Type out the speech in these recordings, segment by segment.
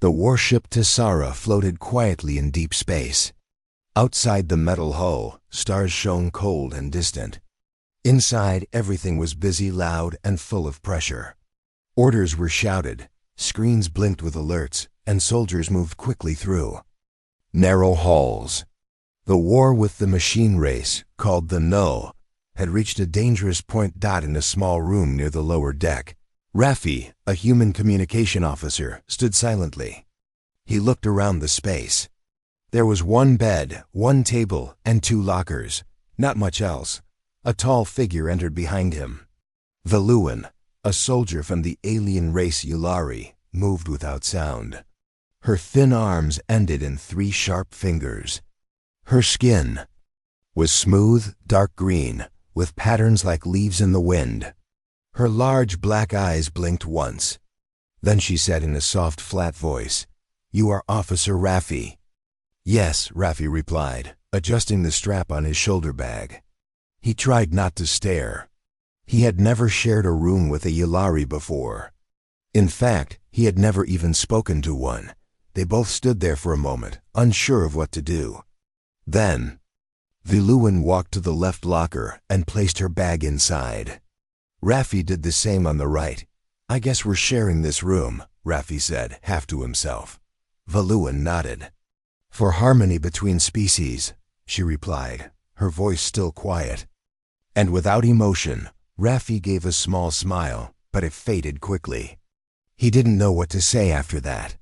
The warship Tessara floated quietly in deep space. Outside the metal hull, stars shone cold and distant. Inside, everything was busy, loud, and full of pressure. Orders were shouted, screens blinked with alerts, and soldiers moved quickly through narrow halls. The war with the machine race, called the Null, had reached a dangerous point. In a small room near the lower deck, Raffi, a human communication officer, stood silently. He looked around the space. There was one bed, one table, and 2 lockers. Not much else. A tall figure entered behind him. Veluan, a soldier from the alien race Yulari, moved without sound. Her thin arms ended in 3 sharp fingers. Her skin was smooth, dark green, with patterns like leaves in the wind. Her large black eyes blinked once. Then she said in a soft, flat voice, "You are Officer Raffi." "Yes," Raffi replied, adjusting the strap on his shoulder bag. He tried not to stare. He had never shared a room with a Yulari before. In fact, he had never even spoken to one. They both stood there for a moment, unsure of what to do. Then, Veluan walked to the left locker and placed her bag inside. Raffi did the same on the right. "I guess we're sharing this room," Raffi said, half to himself. Veluan nodded. "For harmony between species," she replied, her voice still quiet. And without emotion, Raffi gave a small smile, but it faded quickly. He didn't know what to say after that.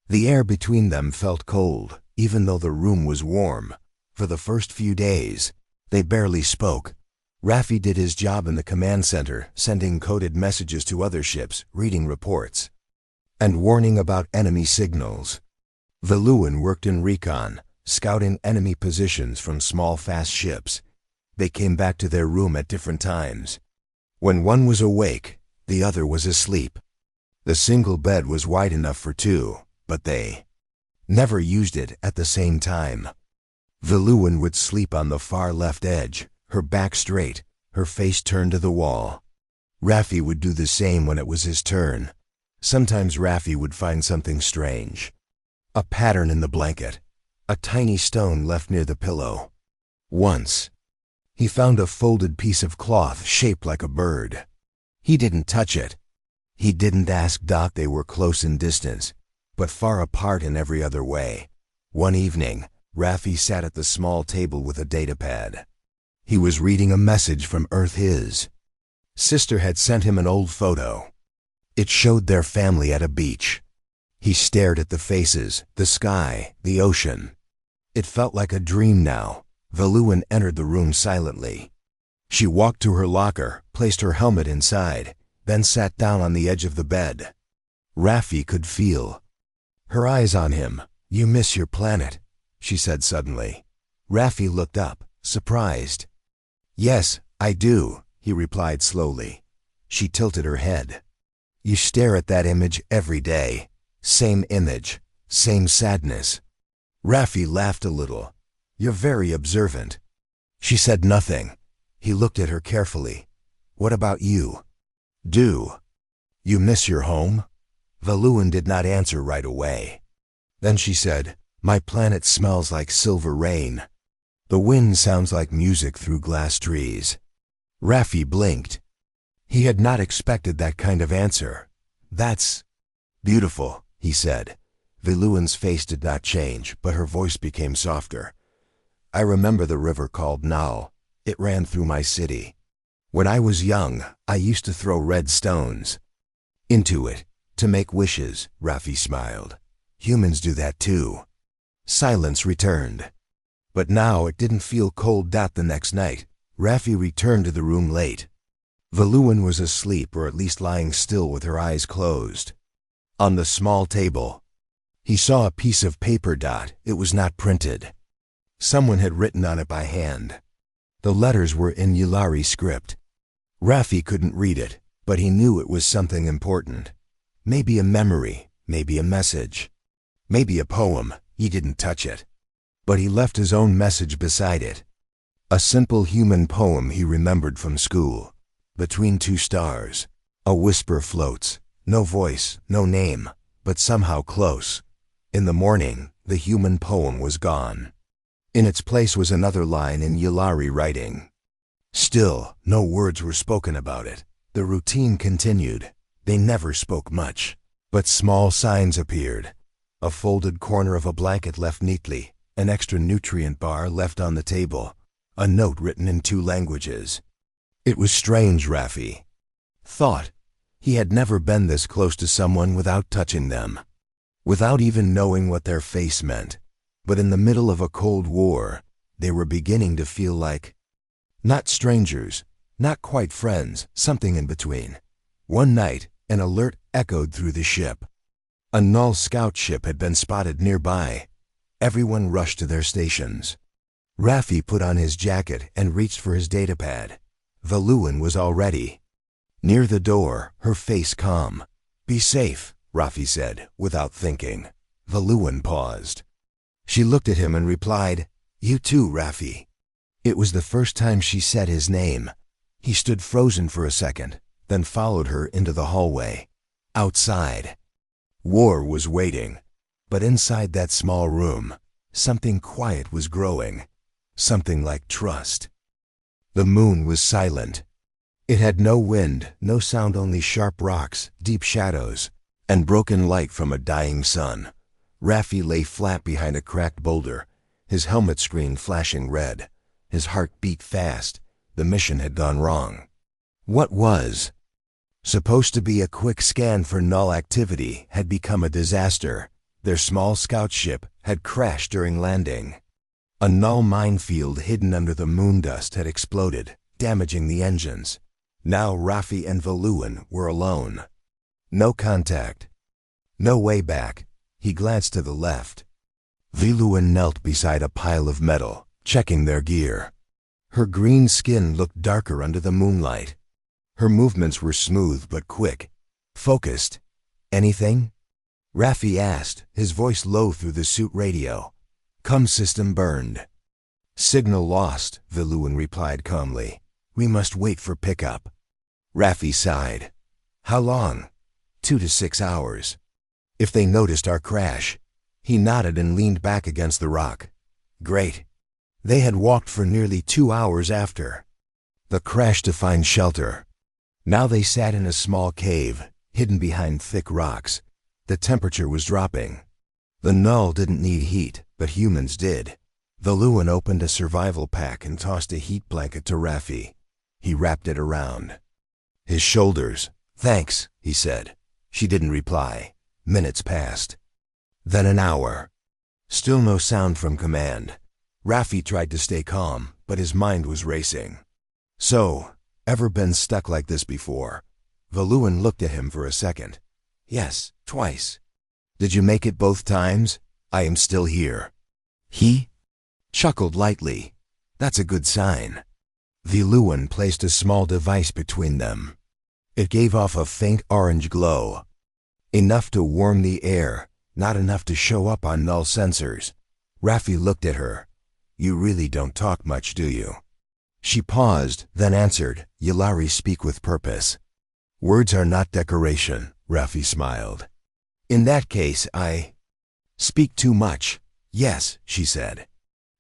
The air between them felt cold, even though the room was warm. For the first few days, they barely spoke. Raffi did his job in the command center, sending coded messages to other ships, reading reports, and warning about enemy signals. Veluan worked in recon, scouting enemy positions from small, fast ships. They came back to their room at different times. When one was awake, the other was asleep. The single bed was wide enough for 2, but they never used it at the same time. Veluan would sleep on the far left edge, her back straight, her face turned to the wall. Raffi would do the same when it was his turn. Sometimes Raffi would find something strange. A pattern in the blanket, a tiny stone left near the pillow. Once, he found a folded piece of cloth shaped like a bird. He didn't touch it. He didn't ask. They were close in distance, but far apart in every other way. One evening, Raffi sat at the small table with a datapad. He was reading a message from Earth. His sister had sent him an old photo. It showed their family at a beach. He stared at the faces, the sky, the ocean. It felt like a dream now. Veluan entered the room silently. She walked to her locker, placed her helmet inside, then sat down on the edge of the bed. Raffi could feel her eyes on him. "You miss your planet," she said suddenly. Raffi looked up, surprised. "Yes, I do," he replied slowly. She tilted her head. "You stare at that image every day. Same image, same sadness." Raffi laughed a little. "You're very observant." She said nothing. He looked at her carefully. "What about you? Do you miss your home?" Veluan did not answer right away. Then she said, "My planet smells like silver rain. The wind sounds like music through glass trees." Raffi blinked. He had not expected that kind of answer. "That's beautiful," he said. Veluan's face did not change, but her voice became softer. "I remember the river called Nal. It ran through my city. When I was young, I used to throw red stones into it to make wishes." Raffi smiled. "Humans do that too." Silence returned. But now it didn't feel cold. The next night, Raffi returned to the room late. Veluan was asleep, or at least lying still with her eyes closed. On the small table, he saw a piece of paper. It was not printed. Someone had written on it by hand. The letters were in Yulari script. Raffi couldn't read it, but he knew it was something important. Maybe a memory, maybe a message, maybe a poem. He didn't touch it, but he left his own message beside it. A simple human poem he remembered from school. Between 2 stars, a whisper floats. No voice, no name, but somehow close. In the morning, the human poem was gone. In its place was another line in Yulari writing. Still, no words were spoken about it. The routine continued. They never spoke much. But small signs appeared. A folded corner of a blanket left neatly, an extra nutrient bar left on the table, a note written in 2 languages. It was strange, Raffi thought. He had never been this close to someone without touching them, without even knowing what their face meant. But in the middle of a Cold War, they were beginning to feel like, not strangers, not quite friends, something in between. One night, an alert echoed through the ship. A null scout ship had been spotted nearby. Everyone rushed to their stations. Raffi put on his jacket and reached for his datapad. Valuan was all ready. Near the door, her face calm. "Be safe," Raffi said, without thinking. Valuan paused. She looked at him and replied, "You too, Raffi." It was the first time she said his name. He stood frozen for a second, then followed her into the hallway. Outside, war was waiting. But inside that small room, something quiet was growing. Something like trust. The moon was silent. It had no wind, no sound, only sharp rocks, deep shadows, and broken light from a dying sun. Raffi lay flat behind a cracked boulder, his helmet screen flashing red. His heart beat fast. The mission had gone wrong. What was supposed to be a quick scan for null activity had become a disaster. Their small scout ship had crashed during landing. A null minefield hidden under the moon dust had exploded, damaging the engines. Now Raffi and Valuan were alone. No contact. No way back. He glanced to the left. Valuan knelt beside a pile of metal, checking their gear. Her green skin looked darker under the moonlight. Her movements were smooth but quick, focused. "Anything?" Raffi asked, his voice low through the suit radio. "Com system burned." "Signal lost," Valuan replied calmly. "We must wait for pickup." Raffi sighed. "How long?" 2 to 6 hours. "If they noticed our crash." He nodded and leaned back against the rock. "Great." They had walked for nearly 2 hours after the crash to find shelter. Now they sat in a small cave, hidden behind thick rocks. The temperature was dropping. The null didn't need heat, but humans did. Valuan opened a survival pack and tossed a heat blanket to Raffi. He wrapped it around his shoulders. "Thanks," he said. She didn't reply. Minutes passed. Then an hour. Still no sound from command. Raffi tried to stay calm, but his mind was racing. "So, ever been stuck like this before?" Valuan looked at him for a second. "Yes, twice." "Did you make it both times?" "I am still here." He chuckled lightly. "That's a good sign." Valuan placed a small device between them. It gave off a faint orange glow. Enough to warm the air, not enough to show up on null sensors. Raffi looked at her. "You really don't talk much, do you?" She paused, then answered, "Yulari speak with purpose." "Words are not decoration," Raffi smiled. "In that case, I speak too much." "Yes," she said.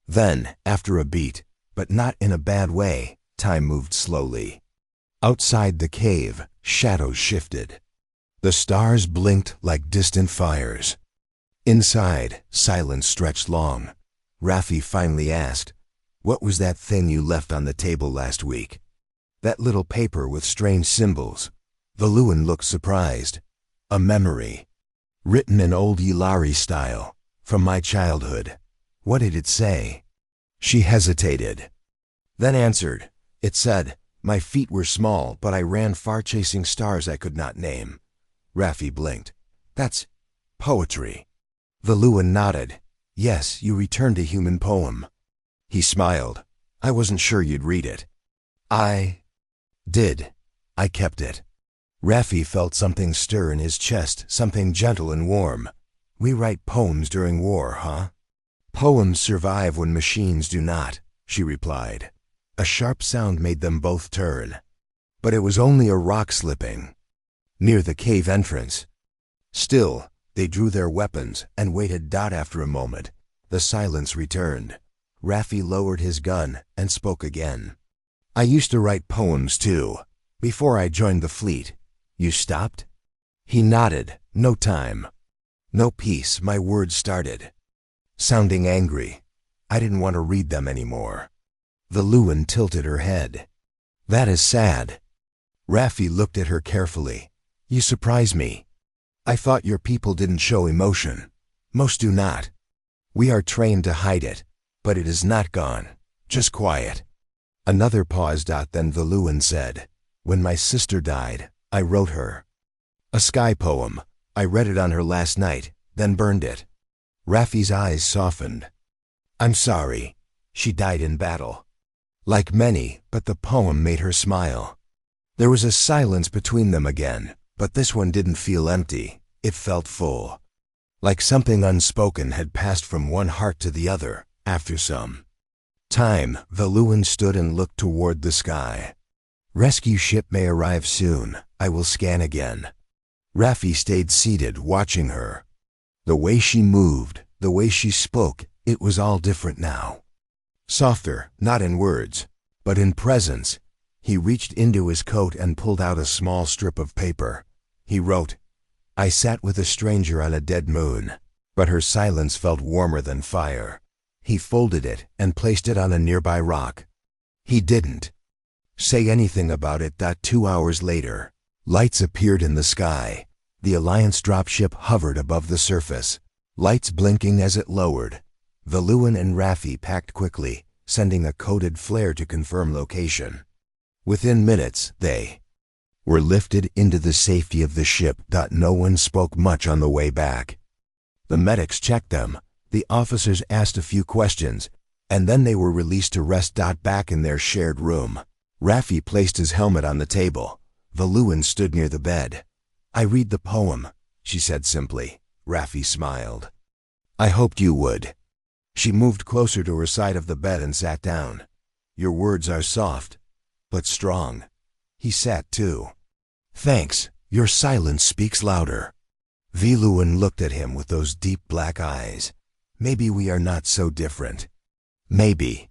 Then, after a beat, but not in a bad way, time moved slowly. Outside the cave, shadows shifted. The stars blinked like distant fires. Inside, silence stretched long. Raffi finally asked, "What was that thing you left on the table last week?" "That little paper with strange symbols." Valuan looked surprised. "A memory. Written in old Yulari style. From my childhood." "What did it say?" She hesitated, then answered. "It said, 'My feet were small, but I ran far chasing stars I could not name.'" Raffi blinked. "That's poetry." Valuan nodded. "Yes, you returned a human poem." He smiled. "I wasn't sure you'd read it." "I did. I kept it." Raffi felt something stir in his chest, something gentle and warm. "We write poems during war, huh?" "Poems survive when machines do not," she replied. A sharp sound made them both turn. But it was only a rock slipping near the cave entrance. Still, They drew their weapons and waited. After a moment, the silence returned. Raffi lowered his gun and spoke again. I used to write poems too, before I joined the fleet. You stopped? He nodded. No time. No peace. My words started sounding angry. I didn't want to read them anymore. Valuan tilted her head. That is sad. Raffi looked at her carefully. You surprise me. I thought your people didn't show emotion. Most do not. We are trained to hide it, but it is not gone. Just quiet. Another pause. Then Valuan said, when my sister died, I wrote her a sky poem. I read it on her last night, then burned it. Raffi's eyes softened. I'm sorry. She died in battle. Like many, but the poem made her smile. There was a silence between them again, but this one didn't feel empty. It felt full. Like something unspoken had passed from one heart to the other. After some time, Valuan stood and looked toward the sky. Rescue ship may arrive soon. I will scan again. Raffi stayed seated, watching her. The way she moved, the way she spoke, it was all different now. Softer, not in words, but in presence. He reached into his coat and pulled out a small strip of paper. He wrote, I sat with a stranger on a dead moon, but her silence felt warmer than fire. He folded it and placed it on a nearby rock. He didn't say anything about it. 2 hours later, lights appeared in the sky. The Alliance dropship hovered above the surface, lights blinking as it lowered. Valuan and Raffi packed quickly, sending a coded flare to confirm location. Within minutes, they were lifted into the safety of the ship. No one spoke much on the way back. The medics checked them, the officers asked a few questions, and then they were released to rest. Back in their shared room, Raffi placed his helmet on the table. Valuan stood near the bed. I read the poem, she said simply. Raffi smiled. I hoped you would. She moved closer to her side of the bed and sat down. Your words are soft, but strong. He sat too. Thanks, your silence speaks louder. Valuan looked at him with those deep black eyes. Maybe we are not so different. Maybe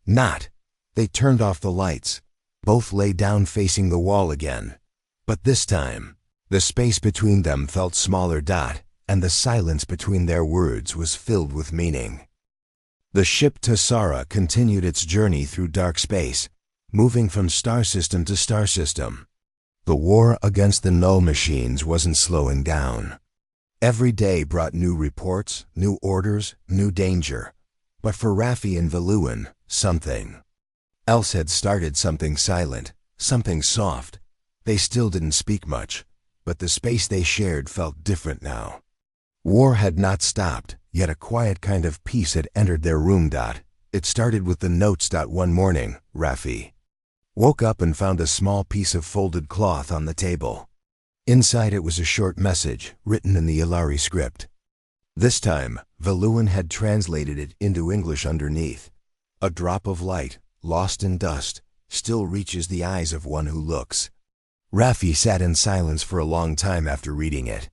not. They turned off the lights. Both lay down facing the wall again. But this time, the space between them felt smaller. And the silence between their words was filled with meaning. The ship Tassara continued its journey through dark space, moving from star system to star system. The war against the null machines wasn't slowing down. Every day brought new reports, new orders, new danger. But for Raffi and Valuan, something else had started. Something silent, something soft. They still didn't speak much, but the space they shared felt different now. War had not stopped, yet a quiet kind of peace had entered their room. It started with the notes. One morning, Raffi woke up and found a small piece of folded cloth on the table. Inside it was a short message, written in the Yalari script. This time, Valuan had translated it into English underneath. A drop of light, lost in dust, still reaches the eyes of one who looks. Raffi sat in silence for a long time after reading it.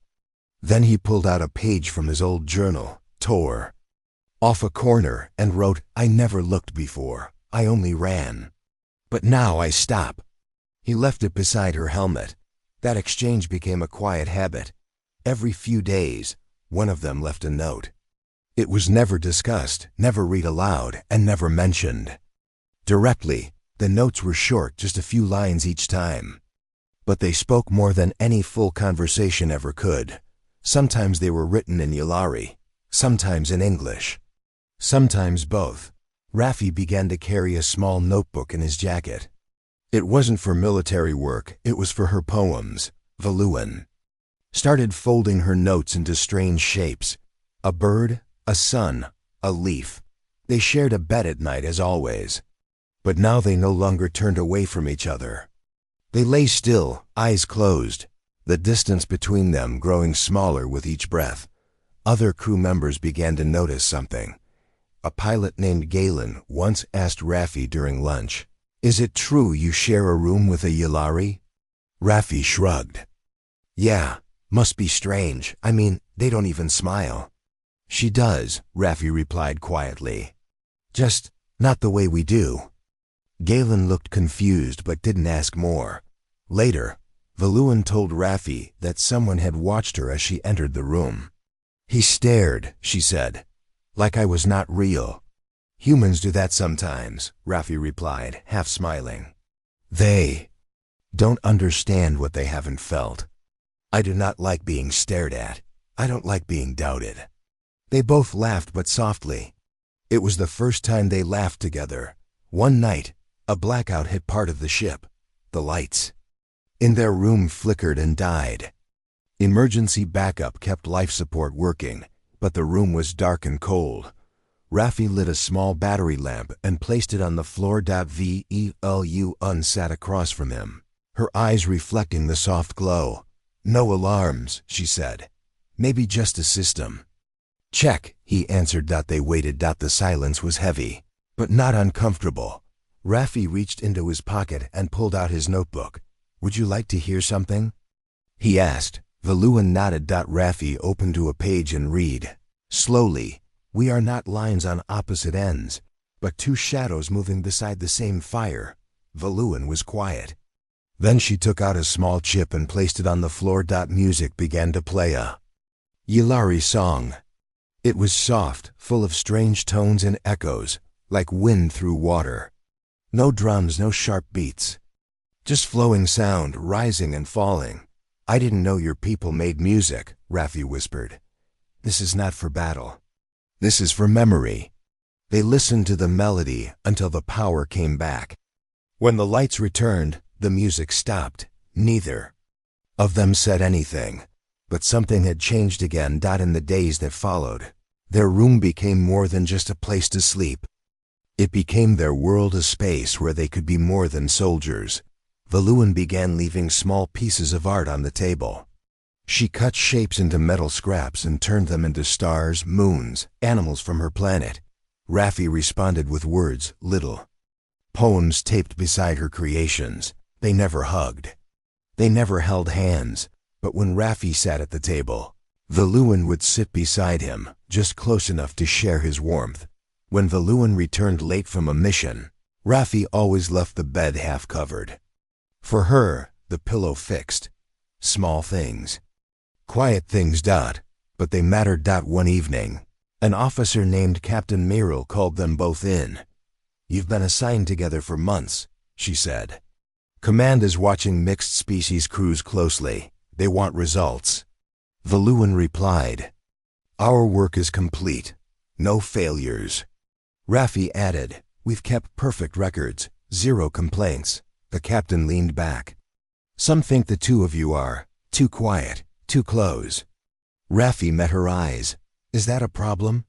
Then he pulled out a page from his old journal, tore off a corner, and wrote, I never looked before, I only ran. But now I stop. He left it beside her helmet. That exchange became a quiet habit. Every few days, one of them left a note. It was never discussed, never read aloud, and never mentioned directly. The notes were short, just a few lines each time. But they spoke more than any full conversation ever could. Sometimes they were written in Yalari, sometimes in English, sometimes both. Raffi began to carry a small notebook in his jacket. It wasn't for military work, it was for her poems. Valuan started folding her notes into strange shapes. A bird, a sun, a leaf. They shared a bed at night as always. But now they no longer turned away from each other. They lay still, eyes closed, the distance between them growing smaller with each breath. Other crew members began to notice something. A pilot named Galen once asked Raffi during lunch, Is it true you share a room with a Yalari? Raffi shrugged. Yeah, Must be strange. I mean, they don't even smile. She does, Raffi replied quietly. Just not the way we do. Galen looked confused but didn't ask more. Later, Valuan told Raffi that someone had watched her as she entered the room. He stared, she said, like I was not real. Humans do that sometimes, Raffi replied, half smiling. They don't understand what they haven't felt. I do not like being stared at. I don't like being doubted. They both laughed, but softly. It was the first time they laughed together. One night, a blackout hit part of the ship. The lights in their room flickered and died. Emergency backup kept life support working, but the room was dark and cold. Raffi lit a small battery lamp and placed it on the floor. Valuan sat across from him, her eyes reflecting the soft glow. No alarms, she said. Maybe just a system. Check, he answered. They waited. The silence was heavy, but not uncomfortable. Raffi reached into his pocket and pulled out his notebook. Would you like to hear something? He asked. Valuan nodded. Raffi opened to a page and read. Slowly, we are not lines on opposite ends, but two shadows moving beside the same fire. Valuan was quiet. Then she took out a small chip and placed it on the floor. Music began to play, a Yilari song. It was soft, full of strange tones and echoes, like wind through water. No drums, no sharp beats. Just flowing sound, rising and falling. I didn't know your people made music, Raffi whispered. This is not for battle. This is for memory. They listened to the melody until the power came back. When the lights returned, the music stopped. Neither of them said anything, but something had changed again. In the days that followed, their room became more than just a place to sleep. It became their world, a space where they could be more than soldiers. Valuan began leaving small pieces of art on the table. She cut shapes into metal scraps and turned them into stars, moons, animals from her planet. Raffi responded with words, little poems taped beside her creations. They never hugged. They never held hands, but when Raffi sat at the table, Valuan would sit beside him, just close enough to share his warmth. When Valuan returned late from a mission, Raffi always left the bed half covered. For her, the pillow fixed. Small things. Quiet things, but they mattered. One evening, an officer named Captain Merrill called them both in. You've been assigned together for months, she said. Command is watching mixed species crews closely. They want results. Valuan replied, Our work is complete. No failures. Raffi added, We've kept perfect records, 0 complaints. The captain leaned back. Some think the two of you are too quiet, too close. Raffi met her eyes. Is that a problem?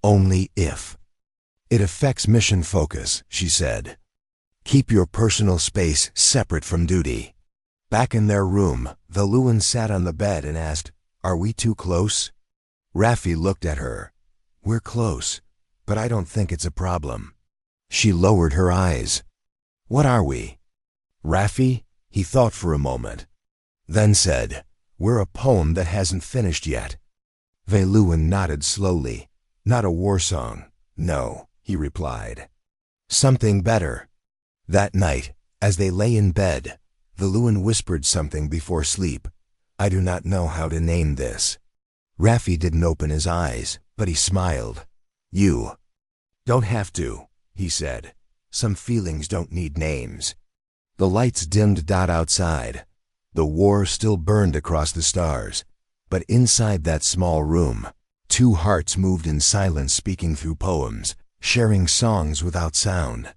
Only if. It affects mission focus, she said. Keep your personal space separate from duty. Back in their room, Valuan sat on the bed and asked, Are we too close? Raffi looked at her. We're close, but I don't think it's a problem. She lowered her eyes. What are we? Raffi? He thought for a moment, then said, We're a poem that hasn't finished yet. Valuan nodded slowly. Not a war song. No, he replied. Something better. That night, as they lay in bed, Valuan whispered something before sleep. I do not know how to name this. Raffi didn't open his eyes, but he smiled. You don't have to, he said. Some feelings don't need names. The lights dimmed. Outside, the war still burned across the stars, but inside that small room, two hearts moved in silence, speaking through poems, sharing songs without sound,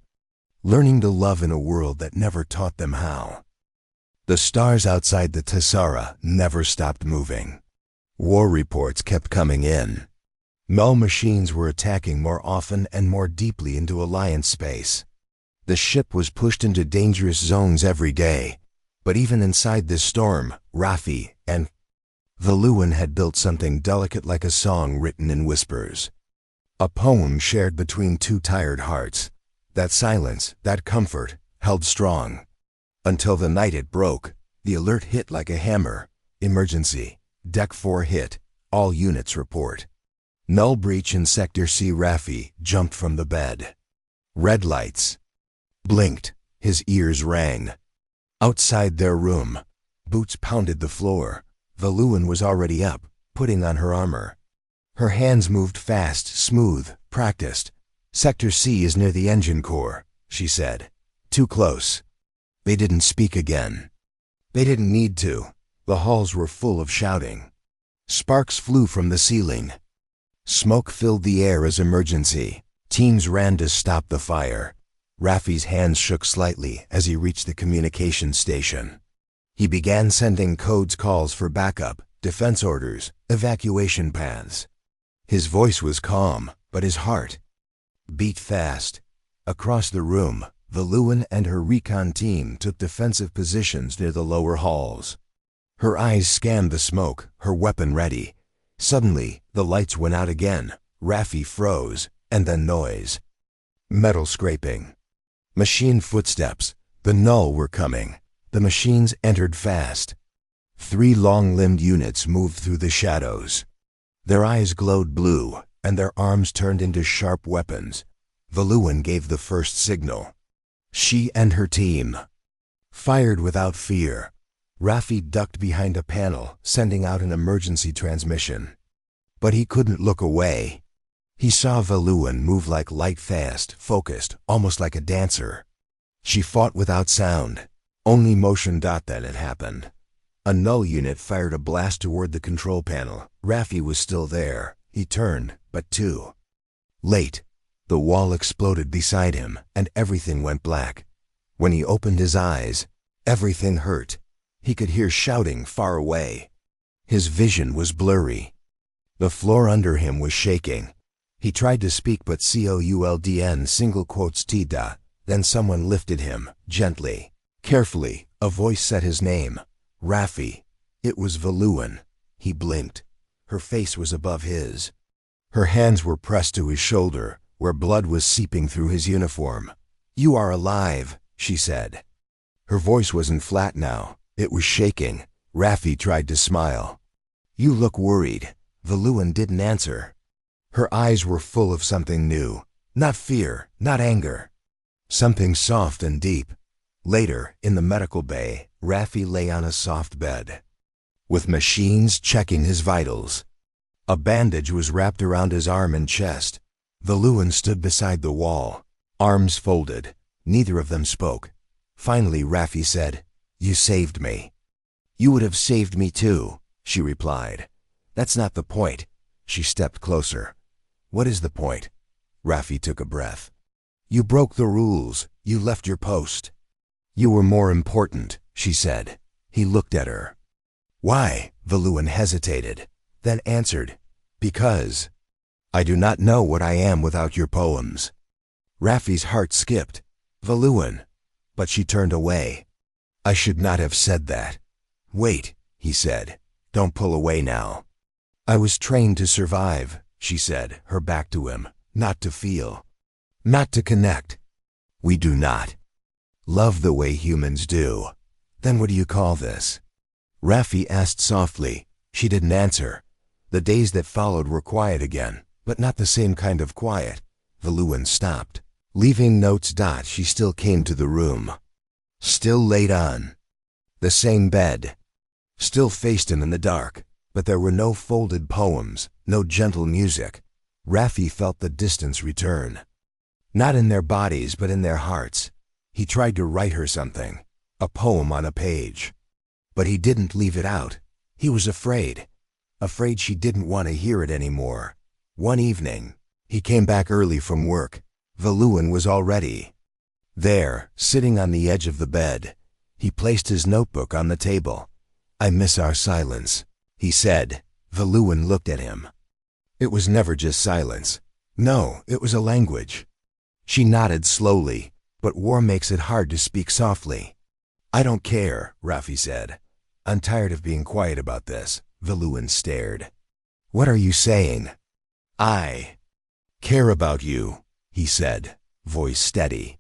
learning to love in a world that never taught them how. The stars outside the Tessara never stopped moving. War reports kept coming in. Null machines were attacking more often and more deeply into Alliance space. The ship was pushed into dangerous zones every day, but even inside this storm, Raffi and Valuan had built something delicate, like a song written in whispers. A poem shared between two tired hearts. That silence, that comfort, held strong. Until the night it broke, the alert hit like a hammer. Emergency. Deck 4 hit. All units report. Null breach in Sector C. Raffi jumped from the bed. Red lights blinked. His ears rang. Outside their room, boots pounded the floor. Valuan was already up, putting on her armor. Her hands moved fast, smooth, practiced. Sector C is near the engine core, she said. Too close. They didn't speak again. They didn't need to. The halls were full of shouting. Sparks flew from the ceiling. Smoke filled the air as emergency. Teams ran to stop the fire. Raffi's hands shook slightly as he reached the communication station. He began sending codes calls for backup, defense orders, evacuation paths. His voice was calm, but his heart beat fast. Across the room, Valuan and her recon team took defensive positions near the lower halls. Her eyes scanned the smoke, her weapon ready. Suddenly, the lights went out again. Raffi froze, and then noise. Metal scraping. Machine footsteps. The null were coming. The machines entered fast. 3 long-limbed units moved through the shadows. Their eyes glowed blue, and their arms turned into sharp weapons. Valuan gave the first signal. She and her team fired without fear. Raffi ducked behind a panel, sending out an emergency transmission. But he couldn't look away. He saw Valuan move like light fast, focused, almost like a dancer. She fought without sound. Only motion. Then it happened. A null unit fired a blast toward the control panel. Raffi was still there. He turned, but too late. The wall exploded beside him, and everything went black. When he opened his eyes, everything hurt. He could hear shouting far away. His vision was blurry. The floor under him was shaking. He tried to speak, but COULDN single quotes TDA. Then someone lifted him, gently. Carefully, a voice said his name. Raffi. It was Valuan. He blinked. Her face was above his. Her hands were pressed to his shoulder, where blood was seeping through his uniform. You are alive, she said. Her voice wasn't flat now. It was shaking. Raffi tried to smile. You look worried. Valuan didn't answer. Her eyes were full of something new. Not fear, not anger. Something soft and deep. Later, in the medical bay, Raffi lay on a soft bed, with machines checking his vitals. A bandage was wrapped around his arm and chest. Valuan stood beside the wall, arms folded. Neither of them spoke. Finally, Raffi said, You saved me. You would have saved me too, she replied. That's not the point. She stepped closer. What is the point? Raffi took a breath. You broke the rules. You left your post. You were more important, she said. He looked at her. Why? Valuan hesitated, then answered, Because I do not know what I am without your poems. Raffi's heart skipped. Valuan. But she turned away. I should not have said that. Wait, he said. Don't pull away now. I was trained to survive, she said, her back to him, not to feel, not to connect. We do not love the way humans do. Then what do you call this? Raffi asked softly. She didn't answer. The days that followed were quiet again, but not the same kind of quiet. Valuan stopped. Leaving notes. She still came to the room. Still laid on the same bed. Still faced him in the dark. But there were no folded poems, no gentle music. Raffi felt the distance return. Not in their bodies, but in their hearts. He tried to write her something, a poem on a page. But he didn't leave it out. He was afraid. Afraid she didn't want to hear it anymore. One evening, he came back early from work. Valuan was already there, sitting on the edge of the bed. He placed his notebook on the table. I miss our silence, he said. Valuan looked at him. It was never just silence. No, it was a language. She nodded slowly, but war makes it hard to speak softly. I don't care, Raffi said. I'm tired of being quiet about this. Valuan stared. What are you saying? I care about you, he said, voice steady.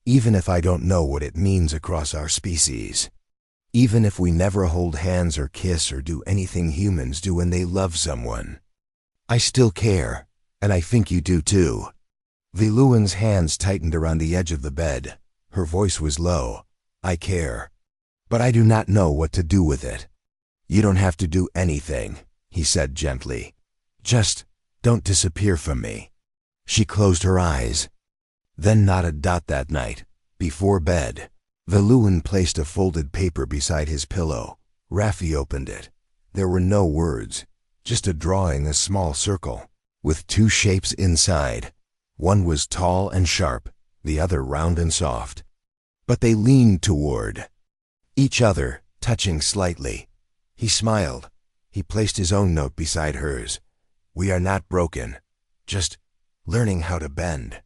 Even if I don't know what it means across our species. Even if we never hold hands or kiss or do anything humans do when they love someone. I still care, and I think you do too. Veluwen's hands tightened around the edge of the bed. Her voice was low. I care. But I do not know what to do with it. You don't have to do anything, he said gently. Just don't disappear from me. She closed her eyes. Then nodded. That night, before bed, Veluwen placed a folded paper beside his pillow. Raffi opened it. There were no words, just a drawing, a small circle, with two shapes inside. One was tall and sharp, the other round and soft. But they leaned toward each other, touching slightly. He smiled. He placed his own note beside hers. We are not broken, just learning how to bend.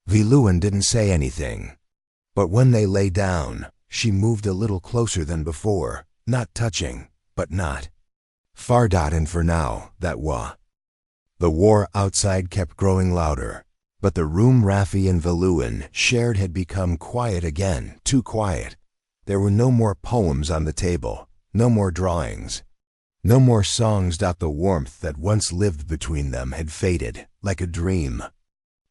Veluwen didn't say anything. But when they lay down, she moved a little closer than before, not touching, but not far. And for now, that was. The war outside kept growing louder, but the room Raffi and Veluwen shared had become quiet again, too quiet. There were no more poems on the table, no more drawings, no more songs. The warmth that once lived between them had faded, like a dream.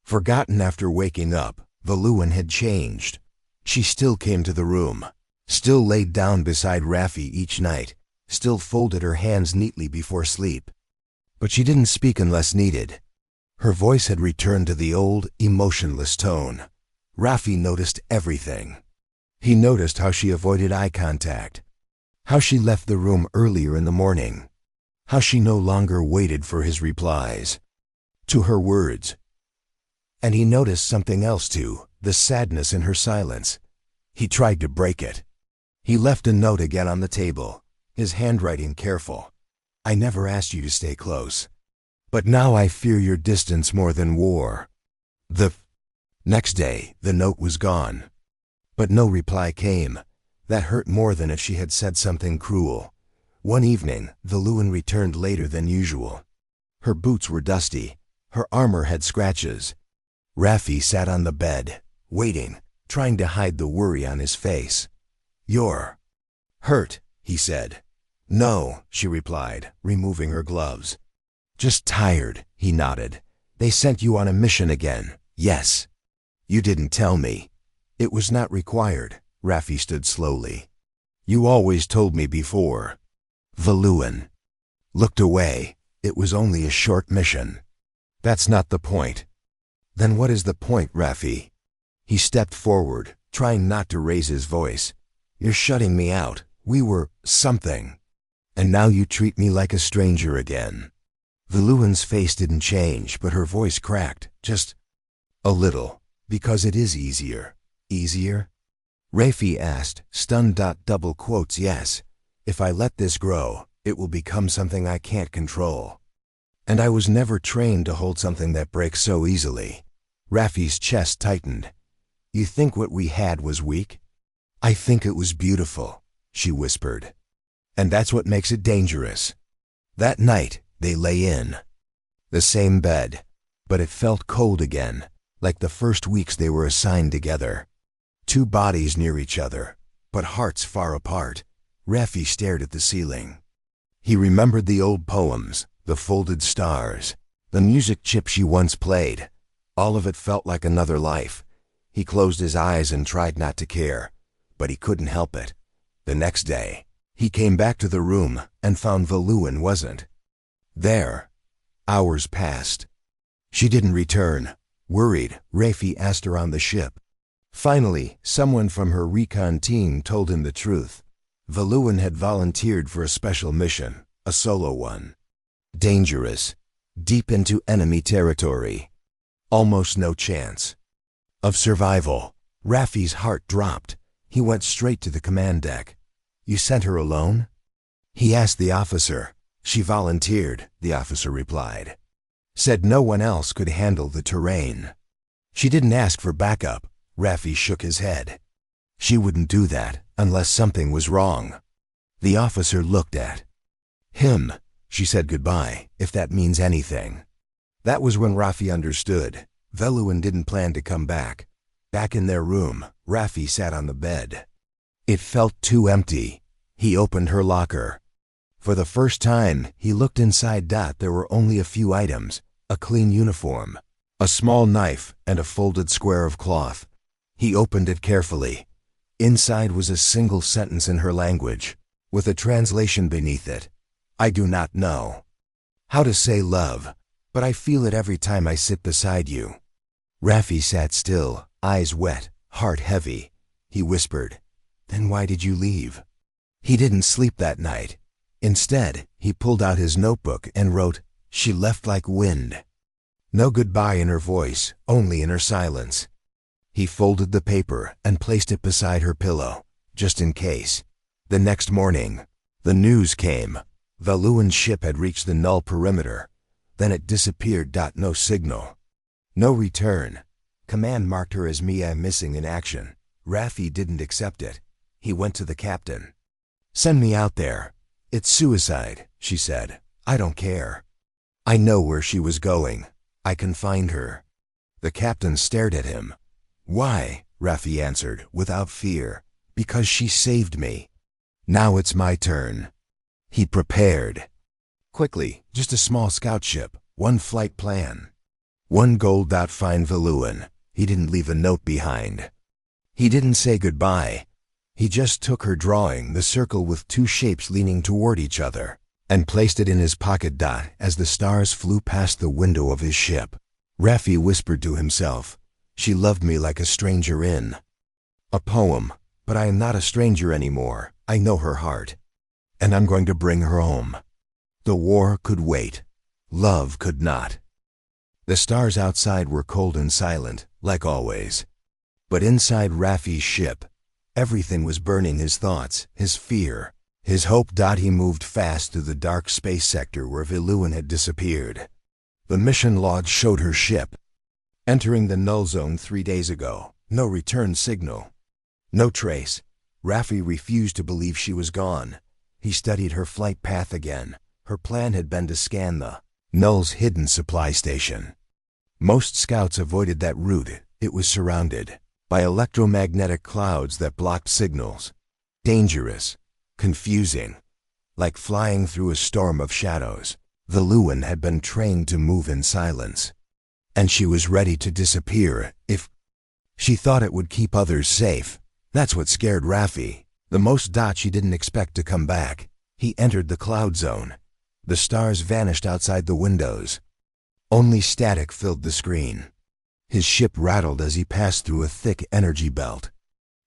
Forgotten after waking up, Veluwen had changed. She still came to the room, still laid down beside Raffi each night, still folded her hands neatly before sleep. But she didn't speak unless needed. Her voice had returned to the old, emotionless tone. Raffi noticed everything. He noticed how she avoided eye contact, how she left the room earlier in the morning, how she no longer waited for his replies to her words. And he noticed something else too, the sadness in her silence. He tried to break it. He left a note again on the table, his handwriting careful. I never asked you to stay close, but now I fear your distance more than war. The next day, the note was gone. But no reply came. That hurt more than if she had said something cruel. One evening, Veluwen returned later than usual. Her boots were dusty. Her armor had scratches. Raffi sat on the bed, waiting, trying to hide the worry on his face. You're hurt, he said. No, she replied, removing her gloves. Just tired, he nodded. They sent you on a mission again. Yes. You didn't tell me. It was not required. Raffi stood slowly. You always told me before. Veluwen looked away. It was only a short mission. That's not the point. Then what is the point, Raffi? He stepped forward, trying not to raise his voice. You're shutting me out. We were something. And now you treat me like a stranger again. Veluwen's face didn't change, but her voice cracked, just a little, because it is easier. Easier? Raffi asked, stunned. Double quotes, yes. If I let this grow, it will become something I can't control. And I was never trained to hold something that breaks so easily. Raffi's chest tightened. You think what we had was weak? I think it was beautiful, she whispered. And that's what makes it dangerous. That night, they lay in the same bed, but it felt cold again, like the first weeks they were assigned together. Two bodies near each other, but hearts far apart. Raffi stared at the ceiling. He remembered the old poems, the folded stars, the music chip she once played. All of it felt like another life. He closed his eyes and tried not to care, but he couldn't help it. The next day, he came back to the room and found Veluwen wasn't there. Hours passed. She didn't return. Worried, Raffi asked her on the ship. Finally, someone from her recon team told him the truth. Veluwen had volunteered for a special mission, a solo one. Dangerous, deep into enemy territory. Almost no chance of survival. Raffi's heart dropped. He went straight to the command deck. You sent her alone? He asked the officer. She volunteered, the officer replied. Said no one else could handle the terrain. She didn't ask for backup. Raffi shook his head. She wouldn't do that unless something was wrong. The officer looked at him. She said goodbye, if that means anything. That was when Raffi understood. Veluwen didn't plan to come back. Back in their room, Raffi sat on the bed. It felt too empty. He opened her locker. For the first time, he looked inside. There were only a few items: a clean uniform, a small knife, and a folded square of cloth. He opened it carefully. Inside was a single sentence in her language, with a translation beneath it. I do not know how to say love, but I feel it every time I sit beside you. Raffi sat still, eyes wet, heart heavy. He whispered, "Then why did you leave?" He didn't sleep that night. Instead, he pulled out his notebook and wrote, "She left like wind." No goodbye in her voice, only in her silence. He folded the paper and placed it beside her pillow, just in case. The next morning, the news came. Valuan's ship had reached the null perimeter. Then it disappeared. No signal. No return. Command marked her as Mia missing in action. Raffi didn't accept it. He went to the captain. "Send me out there. It's suicide," she said. "I don't care. I know where she was going. I can find her." The captain stared at him. "Why?" Raffi answered, without fear. "Because she saved me. Now it's my turn." He prepared. Quickly, just a small scout ship, one flight plan. One goal. Find Valuan. He didn't leave a note behind. He didn't say goodbye. He just took her drawing, the circle with two shapes leaning toward each other, and placed it in his pocket. As the stars flew past the window of his ship, Raffi whispered to himself, "She loved me like a stranger in a poem, but I am not a stranger anymore. I know her heart, and I'm going to bring her home." The war could wait. Love could not. The stars outside were cold and silent, like always. But inside Raffi's ship, everything was burning: his thoughts, his fear, his hope. He moved fast through the dark space sector where Valuan had disappeared. The mission log showed her ship entering the null zone 3 days ago. No return signal. No trace. Raffi refused to believe she was gone. He studied her flight path again. Her plan had been to scan the null's hidden supply station. Most scouts avoided that route. It was surrounded by electromagnetic clouds that blocked signals. Dangerous, confusing, like flying through a storm of shadows. Valuan had been trained to move in silence, and she was ready to disappear if she thought it would keep others safe. That's what scared Raffi the most. She didn't expect to come back. He entered the cloud zone. The stars vanished outside the windows. Only static filled the screen. His ship rattled as he passed through a thick energy belt.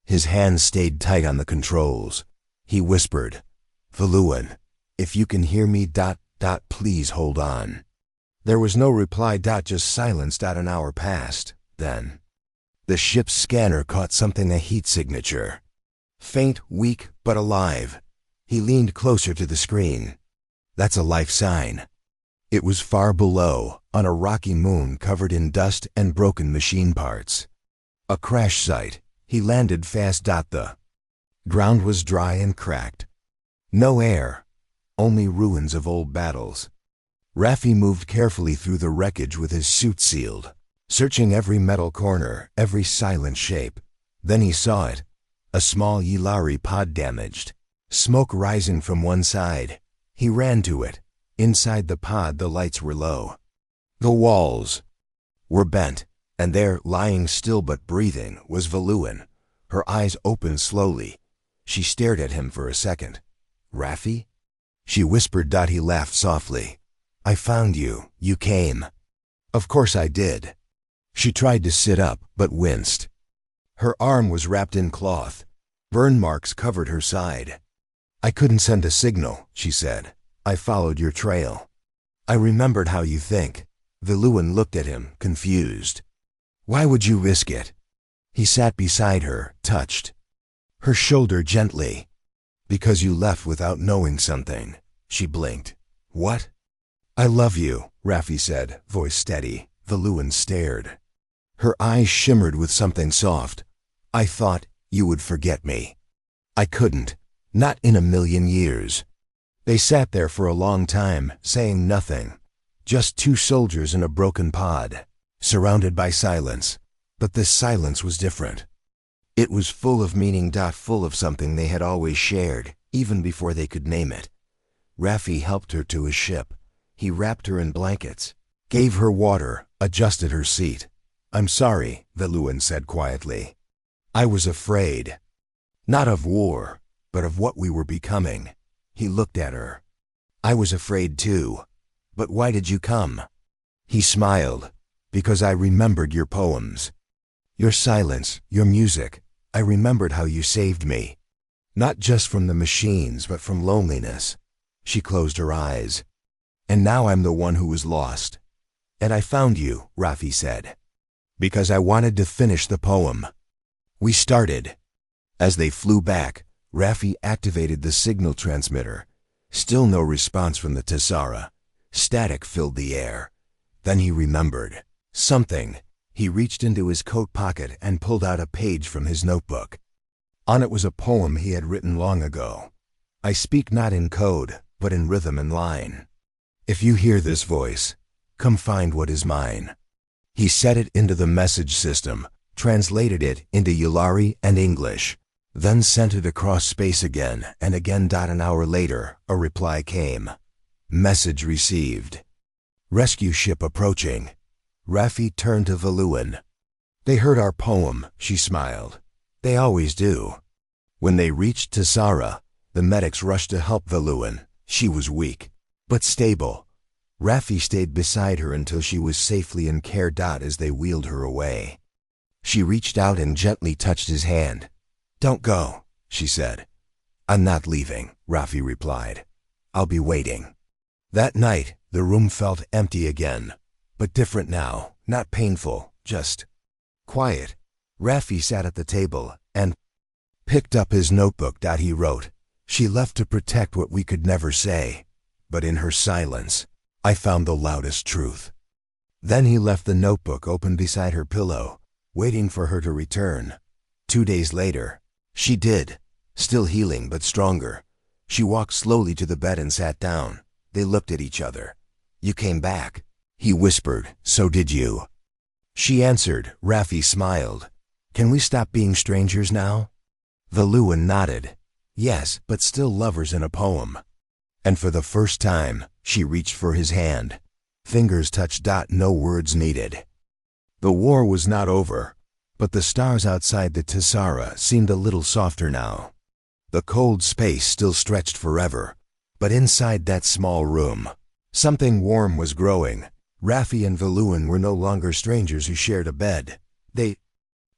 His hands stayed tight on the controls. He whispered, "Valuan, if you can hear me, please hold on." There was no reply. Just silence. An hour passed. Then the ship's scanner caught something: a heat signature. Faint, weak, but alive. He leaned closer to the screen. That's a life sign. It was far below, on a rocky moon covered in dust and broken machine parts. A crash site. He landed fast. The ground was dry and cracked. No air, only ruins of old battles. Raffi moved carefully through the wreckage with his suit sealed, searching every metal corner, every silent shape. Then he saw it, a small Yilari pod damaged, smoke rising from one side. He ran to it. Inside the pod, the lights were low. The walls were bent, and there, lying still but breathing, was Valuan. Her eyes opened slowly. She stared at him for a second. "Raffi?" she whispered. He laughed softly. "I found you. You came." "Of course I did." She tried to sit up, but winced. Her arm was wrapped in cloth. Burn marks covered her side. "I couldn't send a signal," she said. "I followed your trail. I remembered how you think." Valuan looked at him, confused. "Why would you risk it?" He sat beside her, touched her shoulder gently. "Because you left without knowing something." She blinked. "What?" "I love you," Raffi said, voice steady. Valuan stared. Her eyes shimmered with something soft. "I thought you would forget me." "I couldn't. Not in a million years." They sat there for a long time, saying nothing. Just two soldiers in a broken pod, surrounded by silence. But this silence was different. It was full of meaning. Full of something they had always shared. even before they could name it. Raffi helped her to his ship. He wrapped her in blankets, gave her water, adjusted her seat. "I'm sorry," Veluin said quietly. "I was afraid. Not of war, but of what we were becoming." He looked at her. "I was afraid too. But why did you come?" He smiled. "Because I remembered your poems. Your silence, your music. I remembered how you saved me. Not just from the machines, but from loneliness." She closed her eyes. "And now I'm the one who was lost. And I found you," Raffi said, "because I wanted to finish the poem." We started. As they flew back, Raffi activated the signal transmitter. Still no response from the Tessara. Static filled the air. Then he remembered something. He reached into his coat pocket and pulled out a page from his notebook. On it was a poem he had written long ago. "I speak not in code, but in rhythm and line. If you hear this voice, come find what is mine." He set it into the message system, translated it into Yulari and English, then sent it across space again and again. An hour later, a reply came. "Message received. Rescue ship approaching." Raffi turned to Veluin. "They heard our poem," she smiled. "They always do." When they reached Tessara, the medics rushed to help Veluin. She was weak, but stable. Raffi stayed beside her until she was safely in care. As they wheeled her away, she reached out and gently touched his hand. "Don't go," she said. "I'm not leaving," Raffi replied. "I'll be waiting." That night, the room felt empty again, but different now, not painful, just quiet. Raffi sat at the table and picked up his notebook. He wrote, "She left to protect what we could never say, but in her silence, I found the loudest truth." Then he left the notebook open beside her pillow, waiting for her to return. 2 days later, she did, still healing but stronger. She walked slowly to the bed and sat down. They looked at each other. "You came back," he whispered. "So did you." She answered. Raffi smiled. "Can we stop being strangers now?" Veluin nodded. "Yes, but still lovers in a poem." And for the first time, she reached for his hand. Fingers touched. No words needed. The war was not over, but the stars outside the Tessara seemed a little softer now. The cold space still stretched forever, but inside that small room, something warm was growing. Raffi and Veluin were no longer strangers who shared a bed. They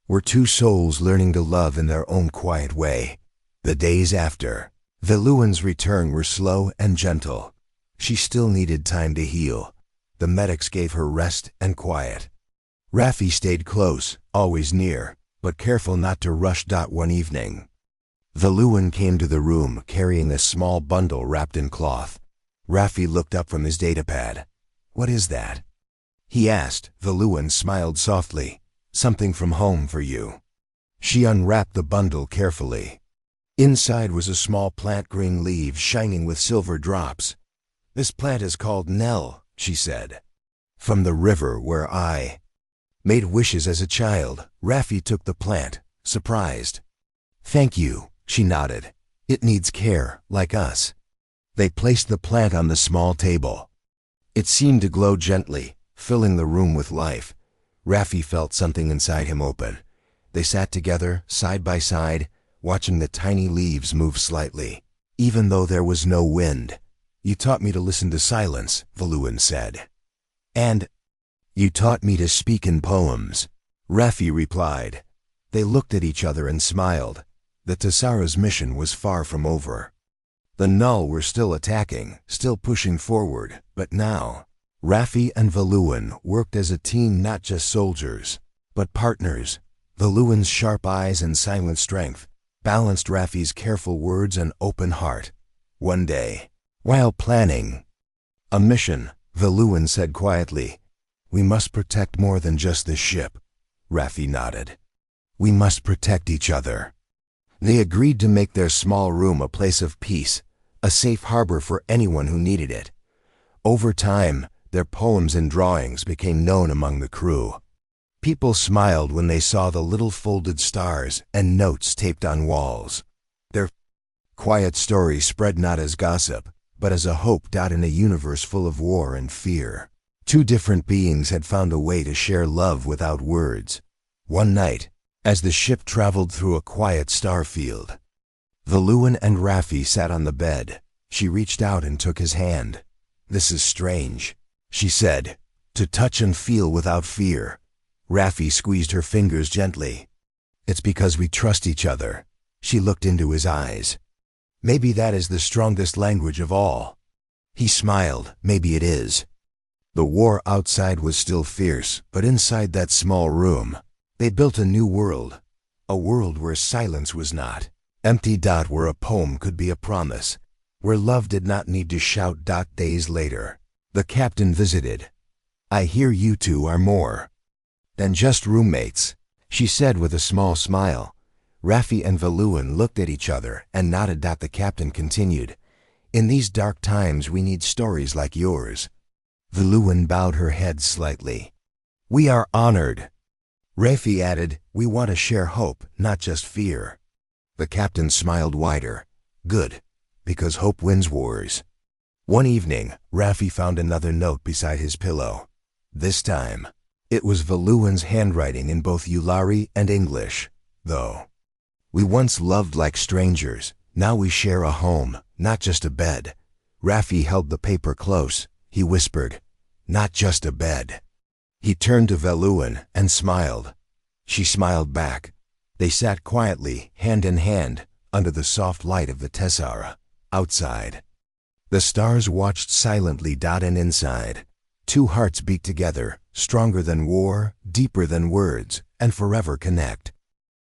were two souls learning to love in their own quiet way. The days after Veluin's return were slow and gentle. She still needed time to heal. The medics gave her rest and quiet. Raffi stayed close, always near, but careful not to rush. One evening, Veluin came to the room carrying a small bundle wrapped in cloth. Raffi looked up from his datapad. "What is that?" he asked. Veluin smiled softly. "Something from home for you." She unwrapped the bundle carefully. Inside was a small plant, green leaves shining with silver drops. "This plant is called Nell," she said. "From the river where I made wishes as a child." Raffi took the plant, surprised. "Thank you," she nodded. "It needs care, like us." They placed the plant on the small table. It seemed to glow gently, filling the room with life. Raffi felt something inside him open. They sat together, side by side, watching the tiny leaves move slightly, even though there was no wind. "You taught me to listen to silence," Veluin said. "And you taught me to speak in poems," Raffi replied. They looked at each other and smiled. The Tessara's mission was far from over. The Null were still attacking, still pushing forward, but now, Raffi and Veluin worked as a team, not just soldiers, but partners. Veluin's sharp eyes and silent strength balanced Raffi's careful words and open heart. One day, while planning a mission, Veluin said quietly, "We must protect more than just this ship." Raffi nodded. "We must protect each other." They agreed to make their small room a place of peace, a safe harbor for anyone who needed it. Over time, their poems and drawings became known among the crew. People smiled when they saw the little folded stars and notes taped on walls. Their Quiet stories spread not as gossip, but as a hope. In a universe full of war and fear, two different beings had found a way to share love without words. One night, as the ship traveled through a quiet star field, Valuan and Raffi sat on the bed. She reached out and took his hand. "This is strange," she said, "to touch and feel without fear." Raffi squeezed her fingers gently. "It's because we trust each other." She looked into his eyes. "Maybe that is the strongest language of all." He smiled. "Maybe it is." The war outside was still fierce, but inside that small room, they built a new world. A world where silence was not empty. Where a poem could be a promise. Where love did not need to shout. Days later, the captain visited. "I hear you two are more than just roommates," she said with a small smile. Raffi and Valuan looked at each other and nodded. The captain continued, "In these dark times we need stories like yours." Valuan bowed her head slightly. "We are honored." Raffi added, "We want to share hope, not just fear." The captain smiled wider. "Good, because hope wins wars." One evening, Raffi found another note beside his pillow. This time, it was Valuan's handwriting in both Yulari and English. "Though we once loved like strangers, now we share a home, not just a bed." Raffi held the paper close. He whispered, "Not just a bed." He turned to Valuan and smiled. She smiled back. They sat quietly, hand in hand, under the soft light of the tessera. Outside, the stars watched silently. And inside, two hearts beat together, stronger than war, deeper than words, and forever connect.